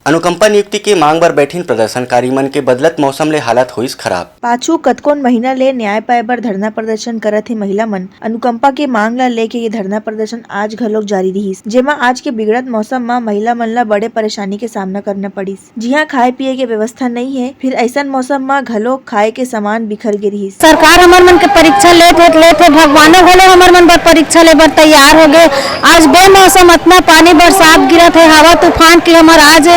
अनुकंपा नियुक्ति के मांग बर बैठिन प्रदर्शनकारी मन के बदलत मौसम ले हालत होइस खराब। पाछू कतकोन महीना ले न्याय पाए बर धरना प्रदर्शन करत हे महिला मन। अनुकंपा के मांग ला लेके ये धरना प्रदर्शन आज घलोक जारी रहिस, जेमा आज के बिगड़त मौसम मा महिला मन ला बड़े परेशानी के सामना करना पड़िस। जिहाँ खाए पिए के व्यवस्था नहीं है, फिर ऐसा मौसम मा घलोक खाए के सामान बिखर गे रहिस। सरकार हमर मन के परीक्षा लेत भगवानो घलो हमर मन बर परीक्षा ले बर तैयार हो गए। आज बेमौसम इतना पानी बरसात गिरत है, हवा तूफान की हमर आज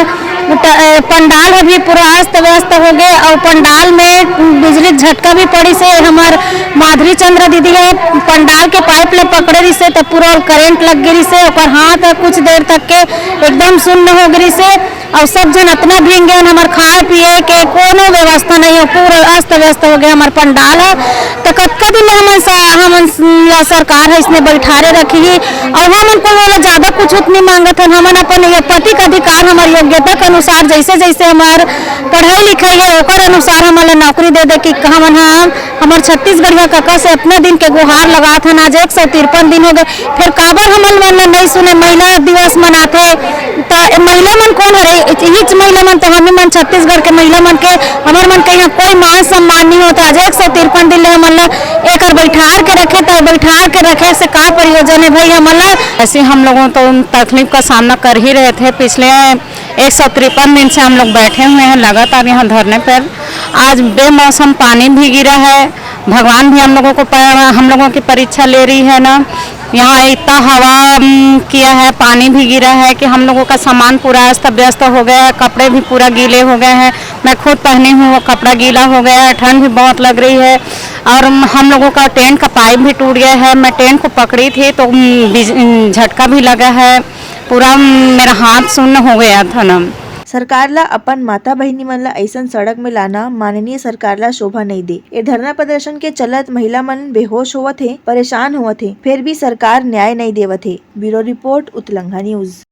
पंडाल अभी पूरा अस्त व्यस्त हो गए और पंडाल में बिजली झटका भी पड़ी से हमार माधुरी चंद्र दीदी है पंडाल के पाइप ले पकड़े रही से तो पूरा करंट लग गई से और हाथ कुछ देर तक के एकदम सुन्न हो गई से और सब जन इतना भीग गए। हमारे खाए पिए के कोनो व्यवस्था नहीं है, पूरा अस्त व्यस्त हो गया हमारे पंडाल है। तो कतका दिन हम सरकार है इसने बैठारे रखी ही और हम को ज्यादा कुछ नहीं मांगत है। हम अपन पति का अधिकार हमारी योग्यता के अनुसार जैसे जैसे हमार पढ़ाई लिखाई है ओकर अनुसार हमारे नौकरी दे दे कि हमारे छत्तीसगढ़िया काका से अपना दिन के गुहार लगा था। आज 153 दिन हो गए, फिर काबर हमन मन नहीं सुने। महिला दिवस मनाते तो महिला मन कौन है हिच महिला मन तो हमें मन छत्तीसगढ़ के महिला मन के हमारे मन के यहाँ कोई मान सम्मान नहीं होता। आज 153 दिन ले हमन एक बैठार के रखे तो बैठार के रखे से का प्रयोजन है भाई। हमन ऐसे हम लोगों तो तकलीफ का सामना कर ही रहे थे। पिछले 153 दिन से हम लोग बैठे हुए हैं लगातार यहाँ धरने पर। आज बेमौसम पानी भी गिरा है, भगवान भी हम लोगों की परीक्षा ले रही है ना। यहाँ इतना हवा किया है, पानी भी गिरा है कि हम लोगों का सामान पूरा अस्त व्यस्त हो गया है, कपड़े भी पूरा गीले हो गए हैं। मैं खुद पहनी हूँ, वो कपड़ा गीला हो गया है, ठंड भी बहुत लग रही है और हम लोगों का टेंट का पाइप भी टूट गया है। मैं टेंट को पकड़ी थी तो झटका भी लगा है, पूरा मेरा हाथ सुन्न हो गया था ना। सरकार ला अपन माता बहिनी मन ला ऐसन सड़क में लाना माननीय सरकार ला शोभा नहीं दे। ये धरना प्रदर्शन के चलत महिला मन बेहोश होवत हे, परेशान होवत हे, फिर भी सरकार न्याय नहीं देवत हे। ब्यूरो रिपोर्ट उतलंघा news.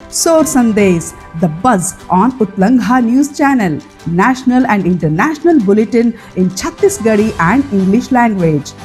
Soar Sandesh, the buzz on Utlangha News Channel, national and international bulletin in Chhattisgarhi and English language.